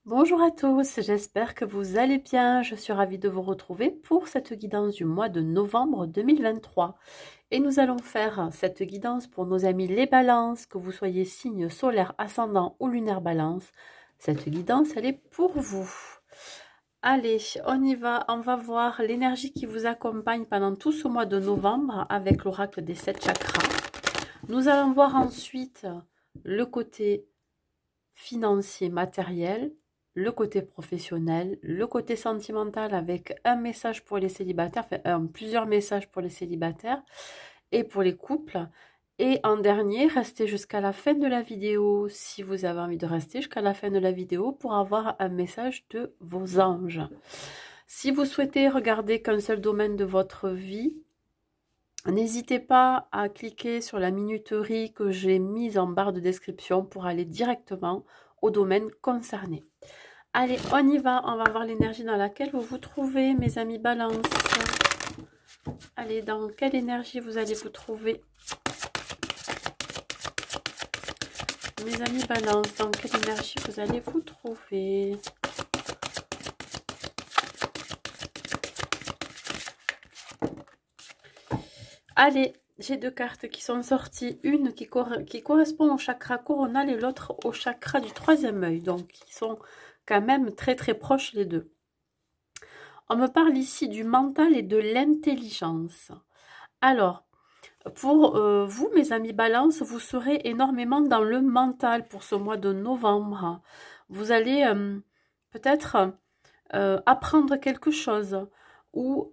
Bonjour à tous, j'espère que vous allez bien. Je suis ravie de vous retrouver pour cette guidance du mois de novembre 2023. Et nous allons faire cette guidance pour nos amis les balances, que vous soyez signe solaire, ascendant ou lunaire balance. Cette guidance, elle est pour vous. Allez, on y va. On va voir l'énergie qui vous accompagne pendant tout ce mois de novembre avec l'oracle des 7 chakras. Nous allons voir ensuite le côté financier, matériel, le côté professionnel, le côté sentimental avec un message pour les célibataires, enfin plusieurs messages pour les célibataires et pour les couples. Et en dernier, restez jusqu'à la fin de la vidéo si vous avez envie de rester jusqu'à la fin de la vidéo pour avoir un message de vos anges. Si vous souhaitez regarder qu'un seul domaine de votre vie, n'hésitez pas à cliquer sur la minuterie que j'ai mise en barre de description pour aller directement au domaine concerné. Allez, on y va. On va voir l'énergie dans laquelle vous vous trouvez, mes amis balance. Allez, dans quelle énergie vous allez vous trouver? Mes amis balance, dans quelle énergie vous allez vous trouver? Allez, j'ai deux cartes qui sont sorties. Une qui correspond au chakra coronal et l'autre au chakra du troisième œil. Donc, ils sont quand même très très proches les deux. On me parle ici du mental et de l'intelligence. Alors, pour vous, mes amis balance, vous serez énormément dans le mental pour ce mois de novembre. Vous allez peut-être apprendre quelque chose ou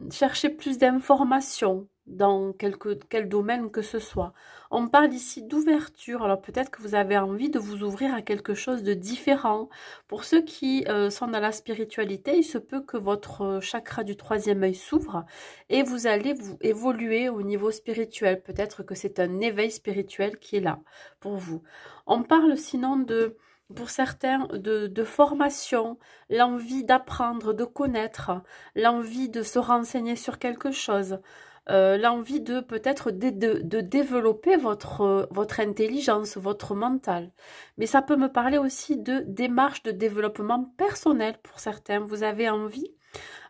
chercher plus d'informations dans quel domaine que ce soit. On parle ici d'ouverture, alors peut-être que vous avez envie de vous ouvrir à quelque chose de différent. Pour ceux qui sont dans la spiritualité, il se peut que votre chakra du troisième œil s'ouvre et vous allez vous évoluer au niveau spirituel. Peut-être que c'est un éveil spirituel qui est là pour vous. On parle sinon pour certains, de formation, l'envie d'apprendre, de connaître, l'envie de se renseigner sur quelque chose, l'envie de peut-être de développer votre intelligence, votre mental. Mais ça peut me parler aussi de démarche de développement personnel pour certains. Vous avez envie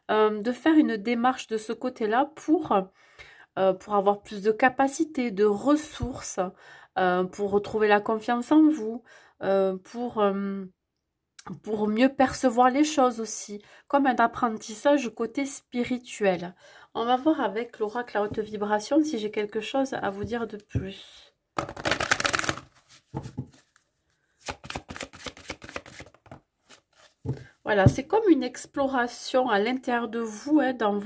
de faire une démarche de ce côté-là pour avoir plus de capacités, de ressources, pour retrouver la confiance en vous, pour mieux percevoir les choses aussi, comme un apprentissage côté spirituel. On va voir avec l'oracle à haute vibration si j'ai quelque chose à vous dire de plus. Voilà, c'est comme une exploration à l'intérieur de vous, hein, dans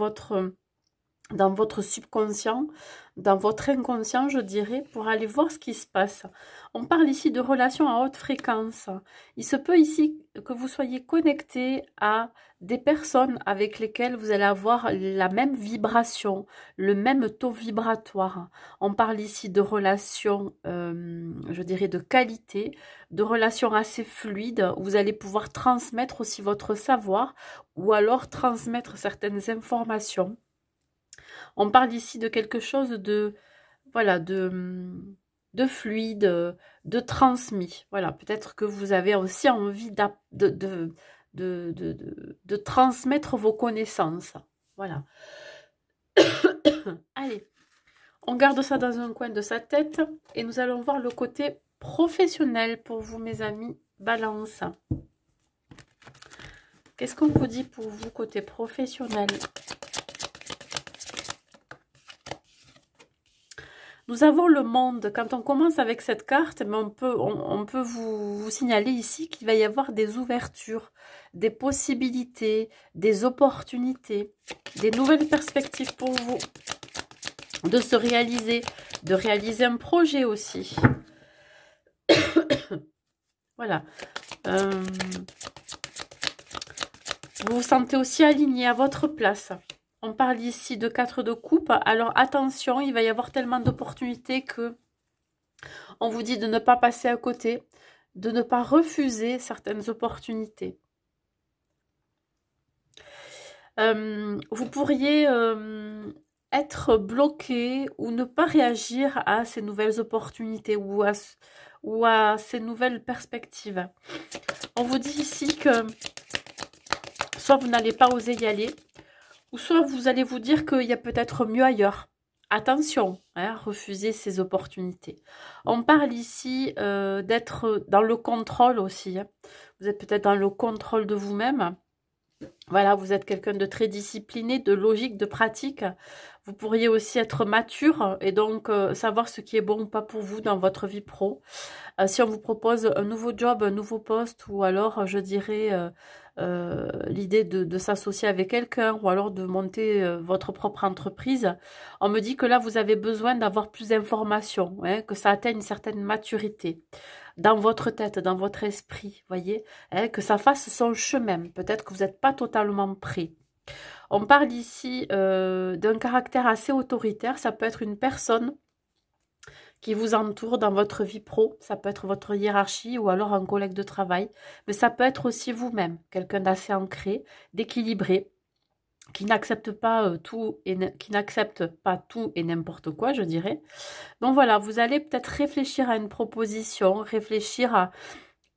votre subconscient, dans votre inconscient, je dirais, pour aller voir ce qui se passe. On parle ici de relations à haute fréquence. Il se peut ici que vous soyez connecté à des personnes avec lesquelles vous allez avoir la même vibration, le même taux vibratoire. On parle ici de relations, je dirais, de qualité, de relations assez fluides, où vous allez pouvoir transmettre aussi votre savoir ou alors transmettre certaines informations. On parle ici de quelque chose de, voilà, de fluide, de transmis. Voilà, peut-être que vous avez aussi envie de transmettre vos connaissances. Voilà. Allez, on garde ça dans un coin de sa tête et nous allons voir le côté professionnel pour vous, mes amis balance. Qu'est-ce qu'on vous dit pour vous côté professionnel? Nous avons le monde. Quand on commence avec cette carte, on peut vous signaler ici qu'il va y avoir des ouvertures, des possibilités, des opportunités, des nouvelles perspectives pour vous, de se réaliser, de réaliser un projet aussi. Voilà. Vous vous sentez aussi aligné à votre place. On parle ici de 4 de coupe. Alors attention, il va y avoir tellement d'opportunités que on vous dit de ne pas passer à côté, de ne pas refuser certaines opportunités. Vous pourriez être bloqué ou ne pas réagir à ces nouvelles opportunités ou à ces nouvelles perspectives. On vous dit ici que soit vous n'allez pas oser y aller, ou soit vous allez vous dire qu'il y a peut-être mieux ailleurs. Attention, hein, refuser ces opportunités. On parle ici d'être dans le contrôle aussi. Hein. Vous êtes peut-être dans le contrôle de vous-même. Voilà, vous êtes quelqu'un de très discipliné, de logique, de pratique. Vous pourriez aussi être mature et donc savoir ce qui est bon ou pas pour vous dans votre vie pro. Si on vous propose un nouveau job, un nouveau poste, ou alors, je dirais, l'idée de s'associer avec quelqu'un, ou alors de monter votre propre entreprise, on me dit que là, vous avez besoin d'avoir plus d'informations, hein, que ça atteigne une certaine maturité dans votre tête, dans votre esprit, voyez, hein, que ça fasse son chemin. Peut-être que vous n'êtes pas totalement prêt. On parle ici d'un caractère assez autoritaire. Ça peut être une personne qui vous entoure dans votre vie pro. Ça peut être votre hiérarchie ou alors un collègue de travail. Mais ça peut être aussi vous-même, quelqu'un d'assez ancré, d'équilibré, qui n'accepte pas tout et n'importe quoi, je dirais. Donc voilà, vous allez peut-être réfléchir à une proposition, réfléchir à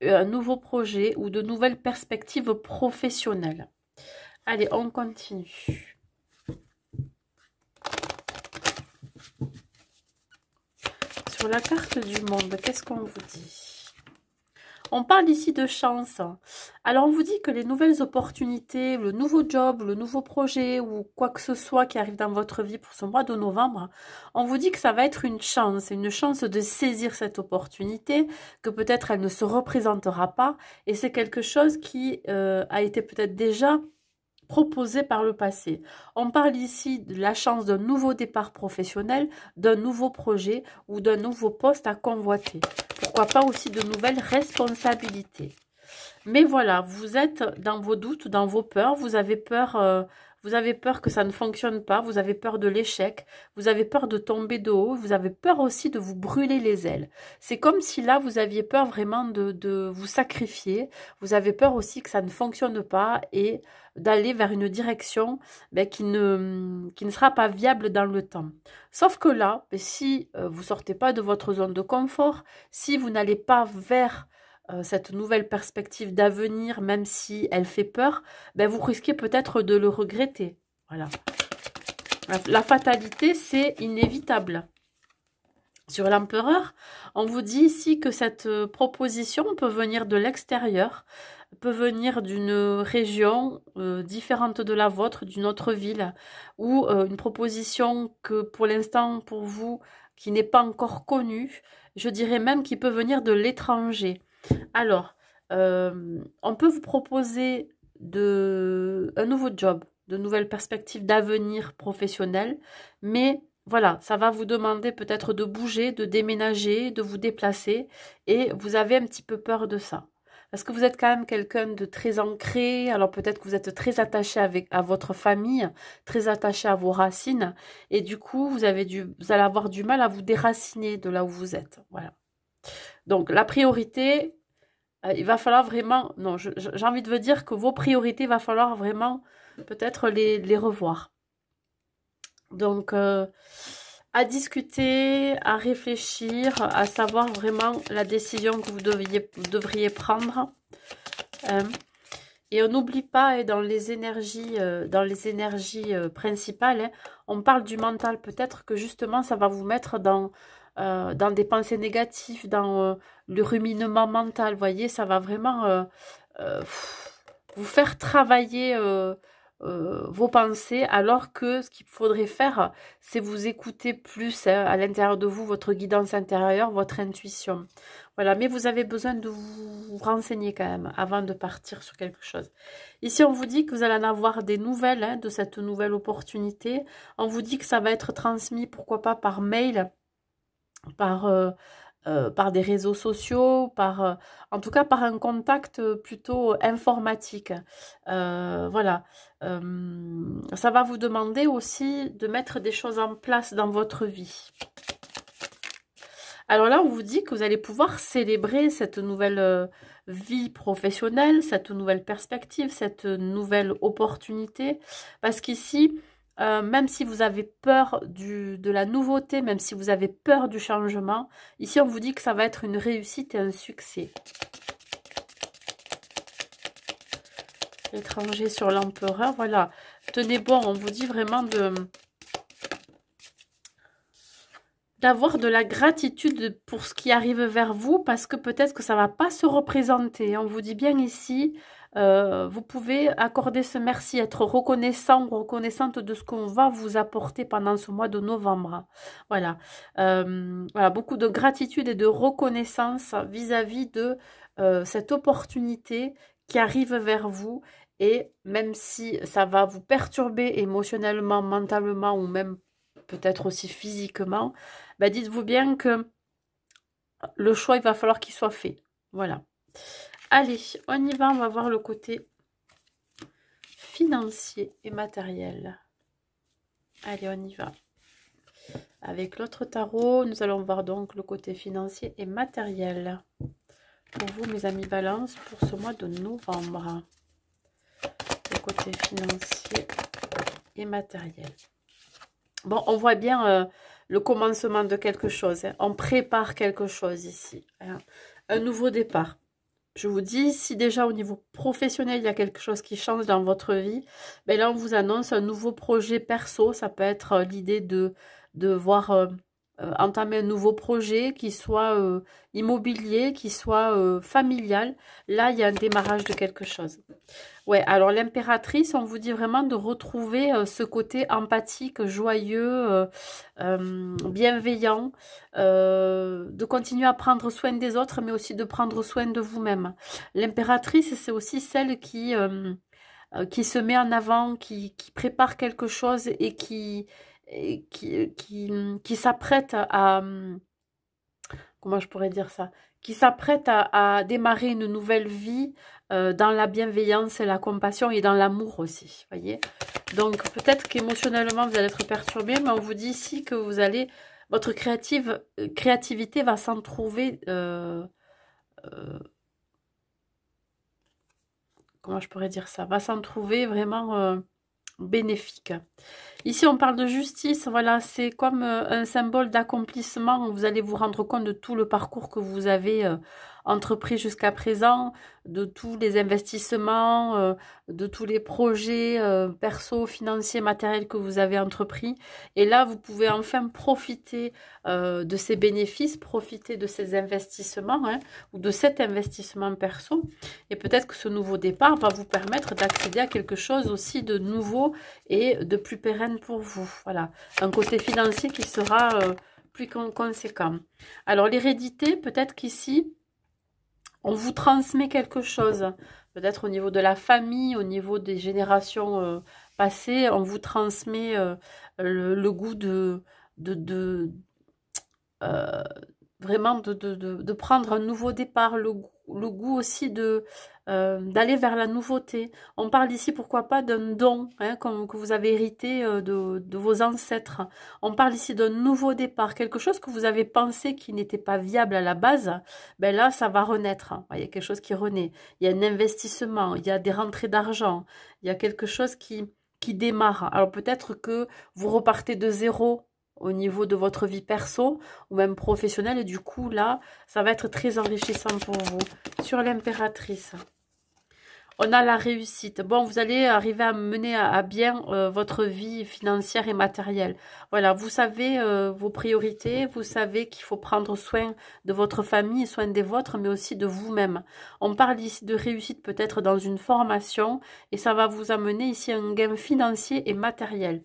un nouveau projet ou de nouvelles perspectives professionnelles. Allez, on continue. Sur la carte du monde, qu'est-ce qu'on vous dit? On parle ici de chance. Alors, on vous dit que les nouvelles opportunités, le nouveau job, le nouveau projet ou quoi que ce soit qui arrive dans votre vie pour ce mois de novembre, on vous dit que ça va être une chance de saisir cette opportunité, que peut-être elle ne se représentera pas et c'est quelque chose qui a été peut-être déjà proposé par le passé. On parle ici de la chance d'un nouveau départ professionnel, d'un nouveau projet ou d'un nouveau poste à convoiter. Pourquoi pas aussi de nouvelles responsabilités. Mais voilà, vous êtes dans vos doutes, dans vos peurs, vous avez peur que ça ne fonctionne pas, vous avez peur de l'échec, vous avez peur de tomber de haut, vous avez peur aussi de vous brûler les ailes. C'est comme si là, vous aviez peur vraiment de vous sacrifier, vous avez peur aussi que ça ne fonctionne pas et d'aller vers une direction qui ne sera pas viable dans le temps. Sauf que là, si vous sortez pas de votre zone de confort, si vous n'allez pas vers cette nouvelle perspective d'avenir, même si elle fait peur, vous risquez peut-être de le regretter. Voilà. La fatalité, c'est inévitable. Sur l'empereur, on vous dit ici que cette proposition peut venir de l'extérieur, peut venir d'une région différente de la vôtre, d'une autre ville, ou une proposition que pour l'instant, pour vous, qui n'est pas encore connue, je dirais même qui peut venir de l'étranger. Alors, on peut vous proposer un nouveau job, de nouvelles perspectives d'avenir professionnel, mais voilà, ça va vous demander peut-être de bouger, de déménager, de vous déplacer, et vous avez un petit peu peur de ça. Parce que vous êtes quand même quelqu'un de très ancré, alors peut-être que vous êtes très attaché à votre famille, très attaché à vos racines, et du coup, vous allez avoir du mal à vous déraciner de là où vous êtes. Voilà. Donc, la priorité, il va falloir vraiment... Non, j'ai envie de vous dire que vos priorités, il va falloir vraiment peut-être les revoir. Donc, à discuter, à réfléchir, à savoir vraiment la décision que vous devriez prendre. Et on n'oublie pas, dans les énergies principales, on parle du mental. Peut-être que justement, ça va vous mettre dans des pensées négatives, dans le ruminement mental. Vous voyez, ça va vraiment vous faire travailler vos pensées, alors que ce qu'il faudrait faire, c'est vous écouter plus à l'intérieur de vous, votre guidance intérieure, votre intuition. Voilà, mais vous avez besoin de vous renseigner quand même avant de partir sur quelque chose. Ici, on vous dit que vous allez en avoir des nouvelles de cette nouvelle opportunité. On vous dit que ça va être transmis, pourquoi pas par mail, par des réseaux sociaux, en tout cas par un contact plutôt informatique. Voilà. Ça va vous demander aussi de mettre des choses en place dans votre vie. Alors là, on vous dit que vous allez pouvoir célébrer cette nouvelle vie professionnelle, cette nouvelle perspective, cette nouvelle opportunité. Parce qu'ici, même si vous avez peur de la nouveauté, même si vous avez peur du changement, ici on vous dit que ça va être une réussite et un succès. L'étranger sur l'empereur, voilà. Tenez bon, on vous dit vraiment d'avoir de la gratitude pour ce qui arrive vers vous, parce que peut-être que ça va pas se représenter. On vous dit bien ici, vous pouvez accorder ce merci, être reconnaissant ou reconnaissante de ce qu'on va vous apporter pendant ce mois de novembre. Voilà. Voilà, beaucoup de gratitude et de reconnaissance vis-à-vis de cette opportunité qui arrive vers vous. Et même si ça va vous perturber émotionnellement, mentalement ou même peut-être aussi physiquement, bah dites-vous bien que le choix, il va falloir qu'il soit fait. Voilà. Allez, on y va, on va voir le côté financier et matériel. Allez, on y va. Avec l'autre tarot, nous allons voir donc le côté financier et matériel. Pour vous, mes amis Balance, pour ce mois de novembre. Le côté financier et matériel. Bon, on voit bien le commencement de quelque chose. Hein. On prépare quelque chose ici. Hein. Un nouveau départ. Je vous dis, si déjà au niveau professionnel, il y a quelque chose qui change dans votre vie, ben là, on vous annonce un nouveau projet perso. Ça peut être l'idée de voir entamer un nouveau projet, qui soit immobilier, qui soit familial. Là, il y a un démarrage de quelque chose. Ouais, alors l'impératrice, on vous dit vraiment de retrouver ce côté empathique, joyeux, bienveillant, de continuer à prendre soin des autres, mais aussi de prendre soin de vous-même. L'impératrice, c'est aussi celle qui se met en avant, qui prépare quelque chose et qui s'apprête à... Comment je pourrais dire ça? Qui s'apprête à démarrer une nouvelle vie dans la bienveillance et la compassion et dans l'amour aussi, voyez. Donc peut-être qu'émotionnellement vous allez être perturbé, mais on vous dit ici que vous allez, votre créativité va s'en trouver, comment je pourrais dire ça, va s'en trouver vraiment bénéfique. Ici, on parle de justice, voilà, c'est comme un symbole d'accomplissement. Vous allez vous rendre compte de tout le parcours que vous avez entrepris jusqu'à présent, de tous les investissements, de tous les projets perso, financiers, matériels que vous avez entrepris. Et là, vous pouvez enfin profiter de ces bénéfices, profiter de ces investissements, hein, ou de cet investissement perso. Et peut-être que ce nouveau départ va vous permettre d'accéder à quelque chose aussi de nouveau et de plus pérenne pour vous. Voilà, un côté financier qui sera plus conséquent. Alors, l'hérédité, peut-être qu'ici, on vous transmet quelque chose. Peut-être au niveau de la famille, au niveau des générations passées, on vous transmet le goût vraiment de prendre un nouveau départ, le goût aussi d'aller vers la nouveauté. On parle ici, pourquoi pas, d'un don hein, que vous avez hérité de vos ancêtres. On parle ici d'un nouveau départ, quelque chose que vous avez pensé qui n'était pas viable à la base. Ben là, ça va renaître. Il y a quelque chose qui renaît. Il y a un investissement, il y a des rentrées d'argent, il y a quelque chose qui démarre. Alors peut-être que vous repartez de zéro au niveau de votre vie perso ou même professionnelle. Et du coup, là, ça va être très enrichissant pour vous. Sur l'impératrice, on a la réussite. Bon, vous allez arriver à mener à bien votre vie financière et matérielle. Voilà, vous savez vos priorités, vous savez qu'il faut prendre soin de votre famille, soin des vôtres, mais aussi de vous-même. On parle ici de réussite peut-être dans une formation et ça va vous amener ici un gain financier et matériel.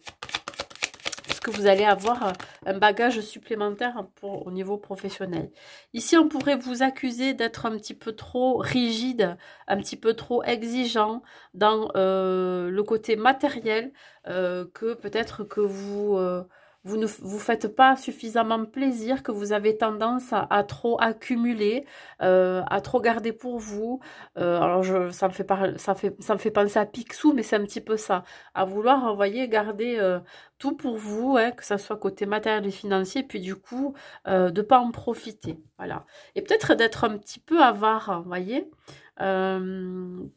Vous allez avoir un bagage supplémentaire au niveau professionnel. Ici, on pourrait vous accuser d'être un petit peu trop rigide, un petit peu trop exigeant dans le côté matériel, que peut-être que vous ne vous faites pas suffisamment plaisir, que vous avez tendance à trop accumuler, à trop garder pour vous. Alors, ça me fait penser à Picsou, mais c'est un petit peu ça. À vouloir, vous voyez, garder tout pour vous, hein, que ça soit côté matériel et financier, puis du coup, de ne pas en profiter. Voilà. Et peut-être d'être un petit peu avare, vous voyez, de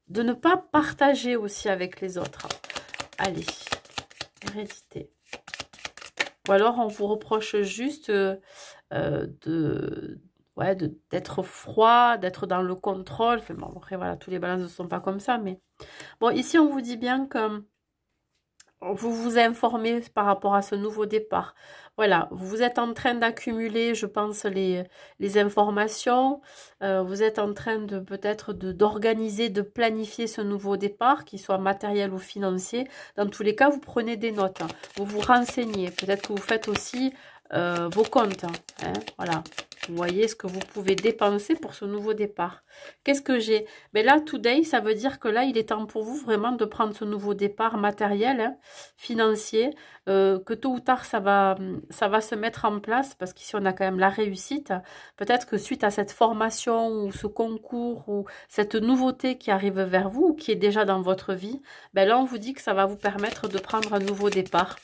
ne pas partager aussi avec les autres. Allez, hérédité. Ou alors, on vous reproche juste ouais, d'être froid, d'être dans le contrôle. Enfin, bon, après, voilà, tous les balances ne sont pas comme ça, mais bon, ici, on vous dit bien que vous vous informez par rapport à ce nouveau départ. Voilà, vous êtes en train d'accumuler, je pense, les informations. Vous êtes en train de peut-être d'organiser, de planifier ce nouveau départ, qu'il soit matériel ou financier. Dans tous les cas, vous prenez des notes, hein. Vous vous renseignez. Peut-être que vous faites aussi vos comptes, hein, voilà. Vous voyez ce que vous pouvez dépenser pour ce nouveau départ. Qu'est-ce que j'ai? Mais là, today, ça veut dire que là, il est temps pour vous vraiment de prendre ce nouveau départ matériel, hein, financier, que tôt ou tard, ça va se mettre en place, parce qu'ici, on a quand même la réussite. Peut-être que suite à cette formation, ou ce concours, ou cette nouveauté qui arrive vers vous, ou qui est déjà dans votre vie, ben là, on vous dit que ça va vous permettre de prendre un nouveau départ.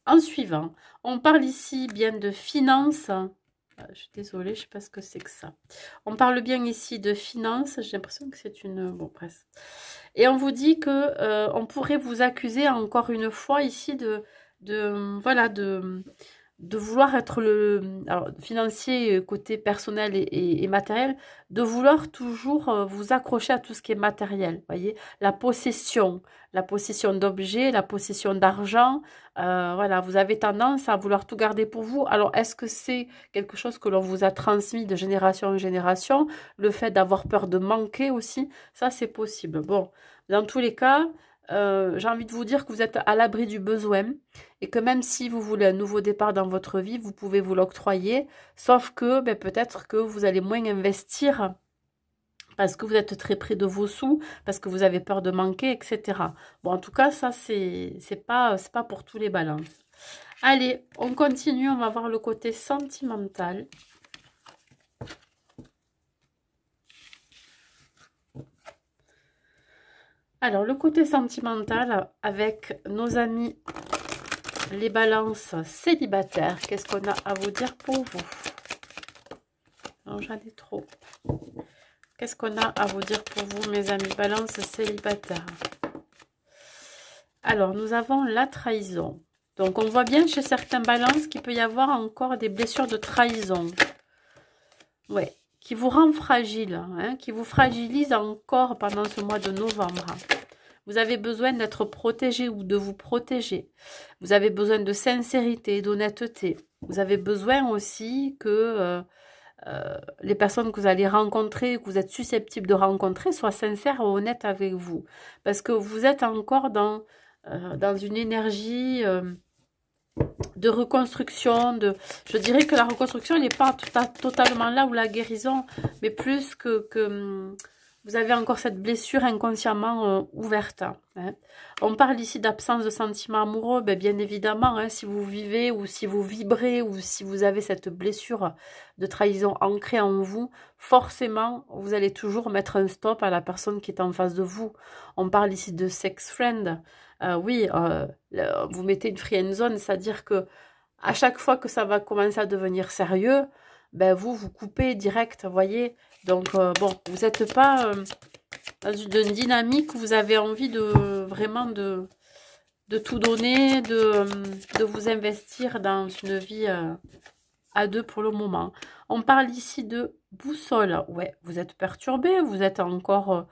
En suivant, on parle ici bien de finances. Je suis désolée, je ne sais pas ce que c'est que ça. On parle bien ici de finances. J'ai l'impression que c'est une... Bon, presque. Et on vous dit que on pourrait vous accuser encore une fois ici voilà, de vouloir être alors, financier côté personnel et matériel, de vouloir toujours vous accrocher à tout ce qui est matériel, voyez, la possession d'objets, la possession d'argent, voilà, vous avez tendance à vouloir tout garder pour vous. Alors, est-ce que c'est quelque chose que l'on vous a transmis de génération en génération, le fait d'avoir peur de manquer aussi, ça c'est possible. Bon, dans tous les cas, j'ai envie de vous dire que vous êtes à l'abri du besoin et que même si vous voulez un nouveau départ dans votre vie, vous pouvez vous l'octroyer, sauf que ben, peut-être que vous allez moins investir parce que vous êtes très près de vos sous, parce que vous avez peur de manquer, etc. Bon, en tout cas, ça, c'est pas pour tous les balances. Allez, on continue, on va voir le côté sentimental. Alors, le côté sentimental avec nos amis les balances célibataires. Qu'est-ce qu'on a à vous dire pour vous? Non, j'en ai trop. Qu'est-ce qu'on a à vous dire pour vous, mes amis balances célibataires? Alors, nous avons la trahison. Donc, on voit bien chez certains balances qu'il peut y avoir encore des blessures de trahison. Ouais, qui vous rend fragile, hein, qui vous fragilise encore pendant ce mois de novembre. Vous avez besoin d'être protégé ou de vous protéger. Vous avez besoin de sincérité, d'honnêteté. Vous avez besoin aussi que les personnes que vous allez rencontrer, que vous êtes susceptible de rencontrer, soient sincères et honnêtes avec vous. Parce que vous êtes encore dans une énergie de reconstruction. Je dirais que la reconstruction n'est pas totalement là, ou la guérison, mais plus que vous avez encore cette blessure inconsciemment ouverte. Hein. On parle ici d'absence de sentiments amoureux, bien évidemment, hein, si vous vivez ou si vous vibrez ou si vous avez cette blessure de trahison ancrée en vous, forcément, vous allez toujours mettre un stop à la personne qui est en face de vous. On parle ici de sex friend. Oui, vous mettez une friend zone, c'est-à-dire que à chaque fois que ça va commencer à devenir sérieux, vous coupez direct, vous voyez. Donc, bon, vous n'êtes pas dans une dynamique où vous avez envie vraiment de tout donner, de vous investir dans une vie à deux pour le moment. On parle ici de boussole. Ouais, vous êtes perturbé, vous êtes encore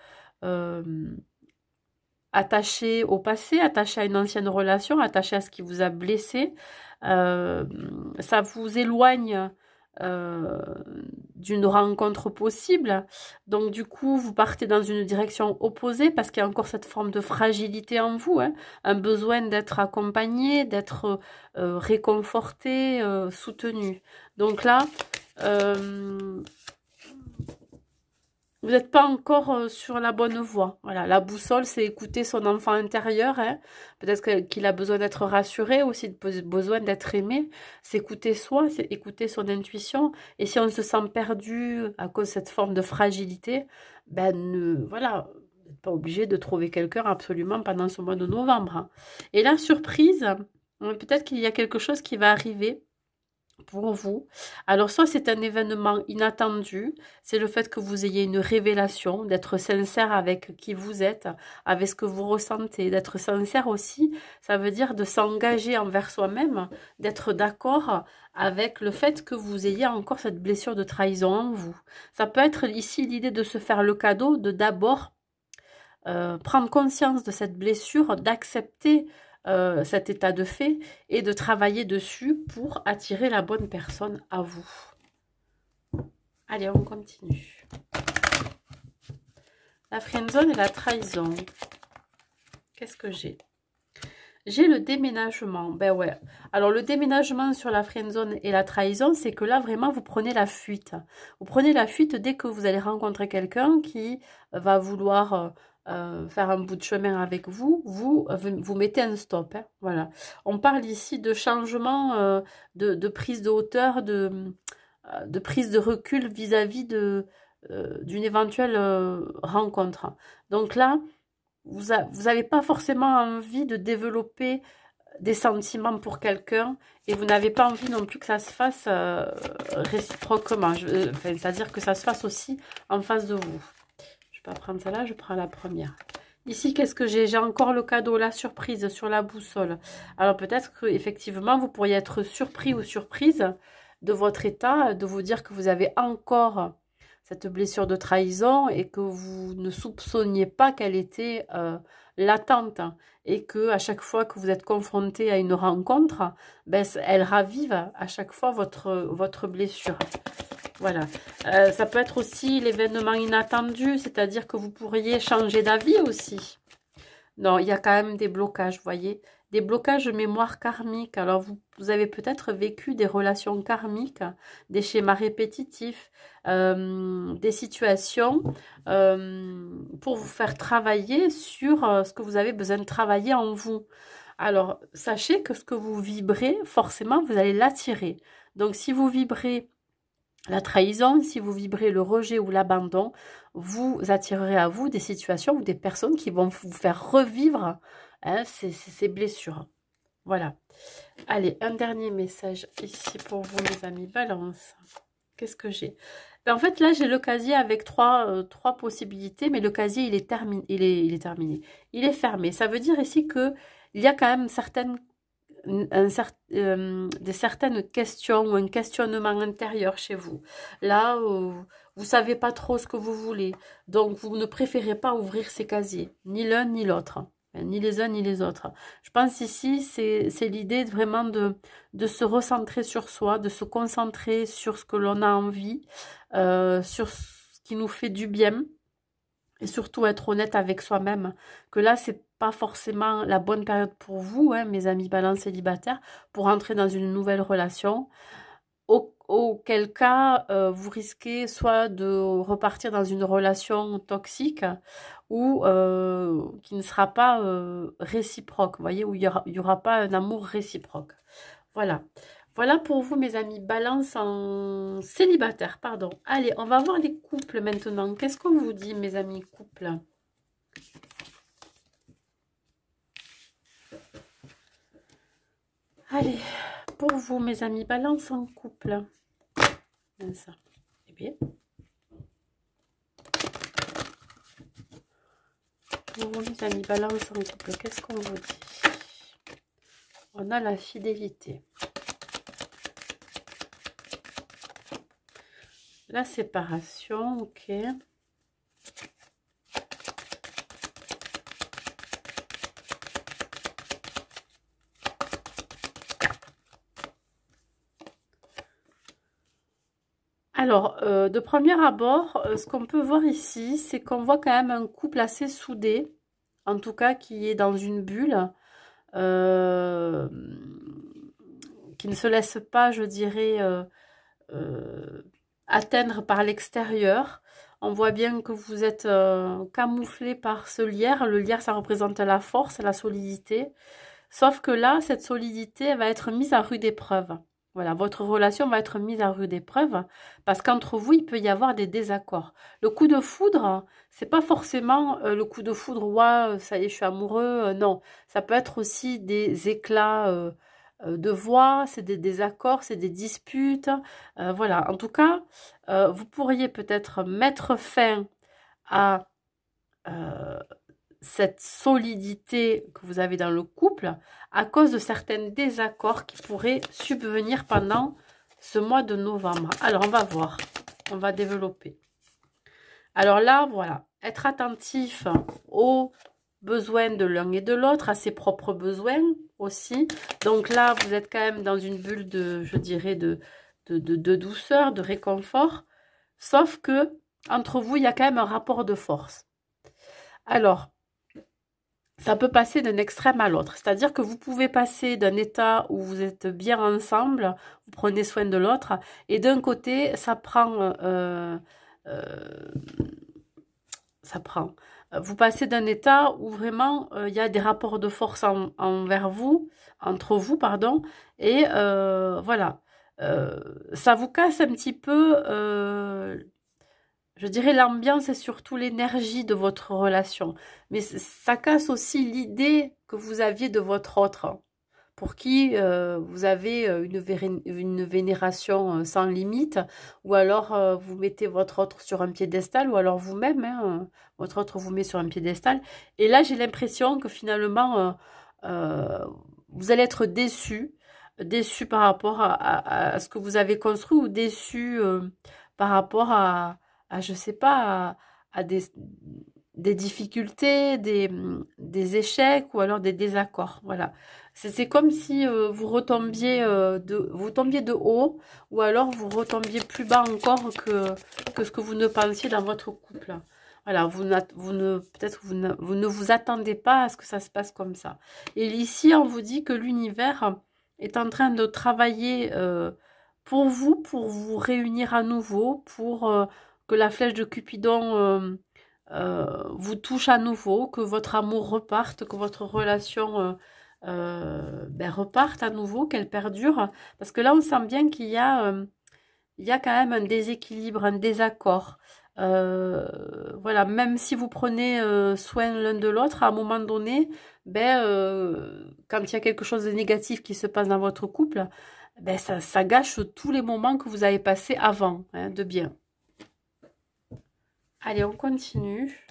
attaché au passé, attaché à une ancienne relation, attaché à ce qui vous a blessé. Ça vous éloigne d'une rencontre possible, donc du coup vous partez dans une direction opposée parce qu'il y a encore cette forme de fragilité en vous, hein, un besoin d'être accompagné, d'être réconforté, soutenu. Donc là vous n'êtes pas encore sur la bonne voie. Voilà, la boussole, c'est écouter son enfant intérieur. Hein. Peut-être qu'il a besoin d'être rassuré, aussi besoin d'être aimé. C'est écouter soi, c'est écouter son intuition. Et si on se sent perdu à cause de cette forme de fragilité, voilà, vous n'êtes pas obligé de trouver quelqu'un absolument pendant ce mois de novembre. Hein. Et la surprise, peut-être qu'il y a quelque chose qui va arriver pour vous. Alors, soit c'est un événement inattendu, c'est le fait que vous ayez une révélation, d'être sincère avec qui vous êtes, avec ce que vous ressentez, d'être sincère aussi, ça veut dire de s'engager envers soi-même, d'être d'accord avec le fait que vous ayez encore cette blessure de trahison en vous. Ça peut être ici l'idée de se faire le cadeau, de d'abord prendre conscience de cette blessure, d'accepter cet état de fait et de travailler dessus pour attirer la bonne personne à vous. Allez, on continue. La friendzone et la trahison. Qu'est-ce que j'ai? J'ai le déménagement. Ben ouais. Alors, le déménagement sur la friendzone et la trahison, c'est que là, vraiment, vous prenez la fuite. Vous prenez la fuite dès que vous allez rencontrer quelqu'un qui va vouloir faire un bout de chemin avec vous. Vous mettez un stop. Hein, voilà. On parle ici de changement, de prise de hauteur, de prise de recul vis-à-vis d'une éventuelle rencontre. Donc là, vous n'avez pas forcément envie de développer des sentiments pour quelqu'un et vous n'avez pas envie non plus que ça se fasse réciproquement. C'est-à-dire que ça se fasse aussi en face de vous. Je ne vais pas prendre celle-là, je prends la première. Ici, qu'est-ce que j'ai? J'ai encore le cadeau, la surprise sur la boussole. Alors peut-être qu'effectivement, vous pourriez être surpris ou surprise de votre état, de vous dire que vous avez encore cette blessure de trahison et que vous ne soupçonniez pas qu'elle était latente et que à chaque fois que vous êtes confronté à une rencontre, ben, elle ravive à chaque fois votre blessure. Voilà. Ça peut être aussi l'événement inattendu, c'est-à-dire que vous pourriez changer d'avis aussi. Non, il y a quand même des blocages, vous voyez. Des blocages de mémoire karmique. Alors, vous avez peut-être vécu des relations karmiques, des schémas répétitifs, des situations pour vous faire travailler sur ce que vous avez besoin de travailler en vous. Alors, sachez que ce que vous vibrez, forcément, vous allez l'attirer. Donc, si vous vibrez la trahison, si vous vibrez le rejet ou l'abandon, vous attirerez à vous des situations ou des personnes qui vont vous faire revivre ces blessures. Voilà. Allez, un dernier message ici pour vous, mes amis. Balance. Qu'est-ce que j'ai? En fait, là, j'ai le casier avec trois possibilités, mais le casier, il est terminé. Il est terminé. Il est fermé. Ça veut dire ici que il y a quand même certaines certaines questions ou un questionnement intérieur chez vous. Là, vous savez pas trop ce que vous voulez. Donc, vous ne préférez pas ouvrir ces casiers. Ni l'un ni l'autre. Ni les uns ni les autres. Je pense ici, c'est l'idée vraiment de se recentrer sur soi, de se concentrer sur ce que l'on a envie, sur ce qui nous fait du bien. Et surtout être honnête avec soi-même, que là, c'est pas forcément la bonne période pour vous, hein, mes amis balance célibataires, pour entrer dans une nouvelle relation. Auquel cas, vous risquez soit de repartir dans une relation toxique ou qui ne sera pas réciproque, vous voyez, où il y aura pas un amour réciproque. Voilà. Voilà pour vous, mes amis, balance en célibataire, pardon. Allez, on va voir les couples maintenant. Qu'est-ce qu'on vous dit, mes amis couples? Allez, pour vous, mes amis, balance en couple. Ça. Eh bien. Pour vous, mes amis, balance en couple. Qu'est-ce qu'on vous dit? On a la fidélité. La séparation, ok. Alors, de premier abord, ce qu'on peut voir ici, c'est qu'on voit quand même un couple assez soudé, en tout cas qui est dans une bulle, qui ne se laisse pas, je dirais, atteindre par l'extérieur. On voit bien que vous êtes camouflé par ce lierre. Le lierre, ça représente la force, la solidité. Sauf que là, cette solidité elle va être mise à rude épreuve. Voilà, votre relation va être mise à rude épreuve parce qu'entre vous, il peut y avoir des désaccords. Le coup de foudre, c'est pas forcément le coup de foudre, ouais, ça y est, je suis amoureux. Non, ça peut être aussi des éclats de voix, c'est des désaccords, c'est des disputes. Voilà, en tout cas, vous pourriez peut-être mettre fin à cette solidité que vous avez dans le couple à cause de certains désaccords qui pourraient subvenir pendant ce mois de novembre. Alors, on va voir, on va développer. Alors là, voilà, être attentif aux besoins de l'un et de l'autre, à ses propres besoins aussi. Donc là, vous êtes quand même dans une bulle de, je dirais, de douceur, de réconfort. Sauf que, entre vous, il y a quand même un rapport de force. Alors, ça peut passer d'un extrême à l'autre. C'est-à-dire que vous pouvez passer d'un état où vous êtes bien ensemble, vous prenez soin de l'autre, et d'un côté, ça prend... Vous passez d'un état où vraiment il y a des rapports de force envers vous, entre vous, pardon, et voilà. Ça vous casse un petit peu, je dirais, l'ambiance et surtout l'énergie de votre relation. Mais ça casse aussi l'idée que vous aviez de votre autre, pour qui vous avez une vénération sans limite, ou alors vous mettez votre autre sur un piédestal, ou alors vous-même, hein, votre autre vous met sur un piédestal. Et là, j'ai l'impression que finalement, vous allez être déçu par rapport à ce que vous avez construit, ou déçu par rapport je sais pas, à des difficultés, des échecs, ou alors des désaccords. Voilà. C'est comme si vous tombiez de haut, ou alors vous retombiez plus bas encore que ce que vous ne pensiez dans votre couple. Voilà, peut-être vous ne vous attendez pas à ce que ça se passe comme ça. Et ici, on vous dit que l'univers est en train de travailler pour vous réunir à nouveau, pour que la flèche de Cupidon vous touche à nouveau, que votre amour reparte, que votre relation reparte à nouveau, qu'elle perdure. Parce que là, on sent bien qu'il y a quand même un déséquilibre, un désaccord. Voilà, même si vous prenez soin l'un de l'autre, à un moment donné, quand il y a quelque chose de négatif qui se passe dans votre couple, ça gâche tous les moments que vous avez passés avant, hein, de bien. Allez, on continue.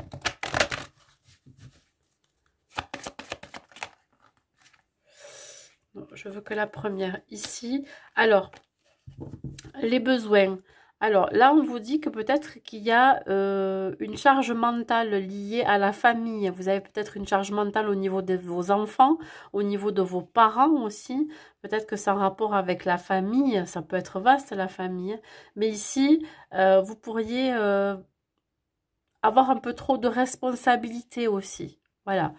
Non, je veux que la première ici. Alors, les besoins. Alors là, on vous dit que peut-être qu'il y a une charge mentale liée à la famille. Vous avez peut-être une charge mentale au niveau de vos enfants, au niveau de vos parents aussi. Peut-être que c'est en rapport avec la famille. Ça peut être vaste, la famille. Mais ici, vous pourriez avoir un peu trop de responsabilité aussi. Voilà.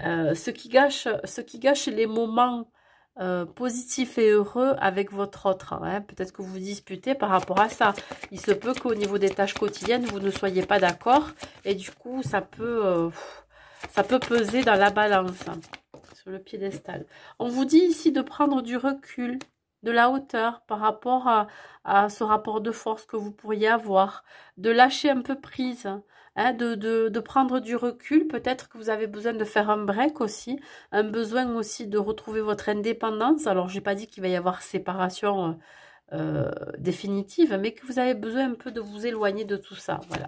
Ce qui gâche les moments positif et heureux avec votre autre. Hein. Peut-être que vous vous disputez par rapport à ça. Il se peut qu'au niveau des tâches quotidiennes, vous ne soyez pas d'accord. Et du coup, ça peut peser dans la balance, hein, sur le piédestal. On vous dit ici de prendre du recul, de la hauteur par rapport à ce rapport de force que vous pourriez avoir. De lâcher un peu prise. Hein, de prendre du recul, peut-être que vous avez besoin de faire un break aussi, un besoin aussi de retrouver votre indépendance. Alors, j'ai pas dit qu'il va y avoir séparation définitive, mais que vous avez besoin un peu de vous éloigner de tout ça. Voilà.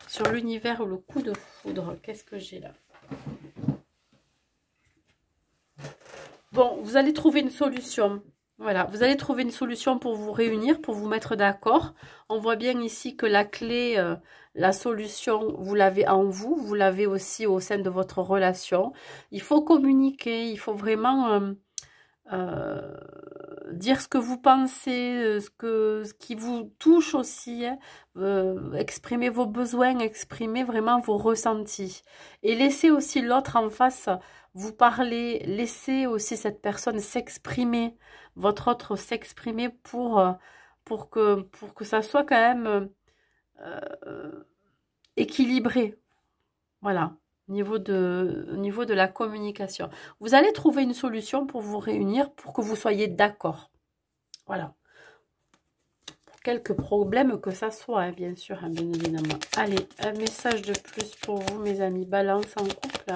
Sur l'univers, le coup de foudre, qu'est-ce que j'ai là? Bon, vous allez trouver une solution. Voilà, vous allez trouver une solution pour vous réunir, pour vous mettre d'accord. On voit bien ici que la clé, la solution, vous l'avez en vous, vous l'avez aussi au sein de votre relation. Il faut communiquer, il faut vraiment dire ce que vous pensez, ce qui vous touche aussi, hein. Exprimer vos besoins, exprimer vraiment vos ressentis. Et laisser aussi l'autre en face vous parler, laisser aussi cette personne s'exprimer, votre autre s'exprimer pour que ça soit quand même équilibré. Voilà, au niveau de la communication. Vous allez trouver une solution pour vous réunir, pour que vous soyez d'accord. Voilà. Pour quelques problèmes que ça soit, hein, bien sûr, hein, bien évidemment. Allez, un message de plus pour vous, mes amis. Balance en couple.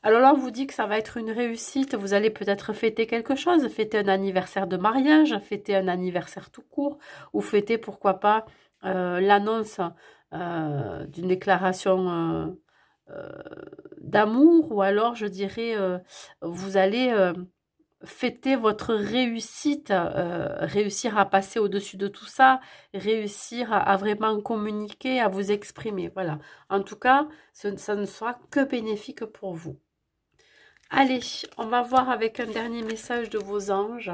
Alors là, on vous dit que ça va être une réussite. Vous allez peut-être fêter quelque chose, fêter un anniversaire de mariage, fêter un anniversaire tout court, ou fêter, pourquoi pas, l'annonce d'une déclaration d'amour, ou alors, je dirais, vous allez fêter votre réussite, réussir à passer au-dessus de tout ça, réussir à vraiment communiquer, à vous exprimer. Voilà. En tout cas, ça ne sera que bénéfique pour vous. Allez, on va voir avec un dernier message de vos anges,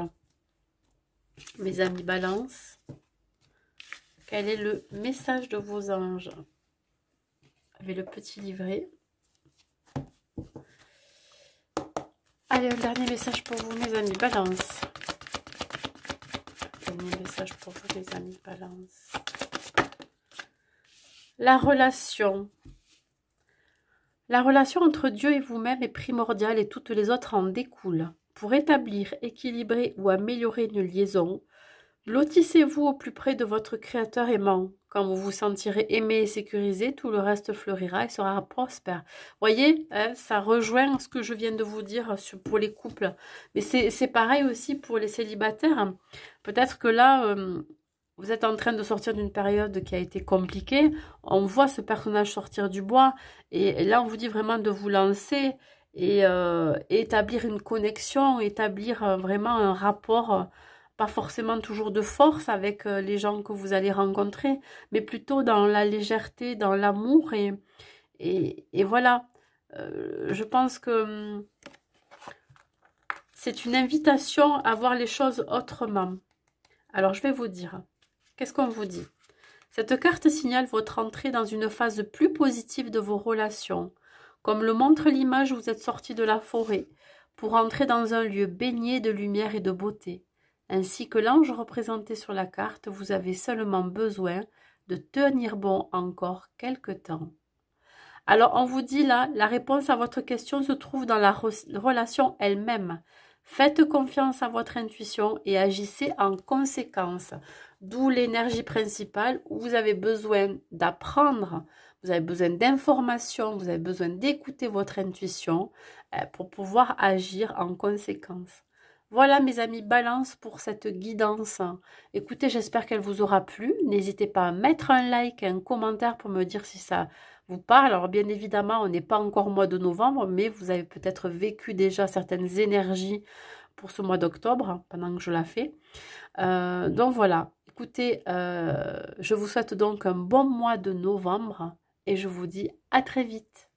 mes amis Balance. Quel est le message de vos anges? Avec le petit livret. Allez, un dernier message pour vous, mes amis Balance. Dernier message pour vous, mes amis Balance. La relation. La relation entre Dieu et vous-même est primordiale et toutes les autres en découlent. Pour établir, équilibrer ou améliorer une liaison, lottissez-vous au plus près de votre Créateur aimant. Quand vous vous sentirez aimé et sécurisé, tout le reste fleurira et sera prospère. Voyez, hein, ça rejoint ce que je viens de vous dire pour les couples. Mais c'est pareil aussi pour les célibataires. Peut-être que là, vous êtes en train de sortir d'une période qui a été compliquée. On voit ce personnage sortir du bois. Et là, on vous dit vraiment de vous lancer et établir une connexion, établir vraiment un rapport pas forcément toujours de force avec les gens que vous allez rencontrer, mais plutôt dans la légèreté, dans l'amour. Et voilà, je pense que c'est une invitation à voir les choses autrement. Alors, je vais vous dire, qu'est-ce qu'on vous dit? Cette carte signale votre entrée dans une phase plus positive de vos relations. Comme le montre l'image, vous êtes sorti de la forêt pour entrer dans un lieu baigné de lumière et de beauté. Ainsi que l'ange représenté sur la carte, vous avez seulement besoin de tenir bon encore quelque temps. Alors, on vous dit là, la réponse à votre question se trouve dans la relation elle-même. Faites confiance à votre intuition et agissez en conséquence. D'où l'énergie principale où vous avez besoin d'apprendre, vous avez besoin d'informations, vous avez besoin d'écouter votre intuition pour pouvoir agir en conséquence. Voilà mes amis Balance pour cette guidance. Écoutez, j'espère qu'elle vous aura plu. N'hésitez pas à mettre un like, un commentaire pour me dire si ça vous parle. Alors bien évidemment, on n'est pas encore au mois de novembre, mais vous avez peut-être vécu déjà certaines énergies pour ce mois d'octobre, pendant que je la fais. Donc voilà, écoutez, je vous souhaite donc un bon mois de novembre et je vous dis à très vite.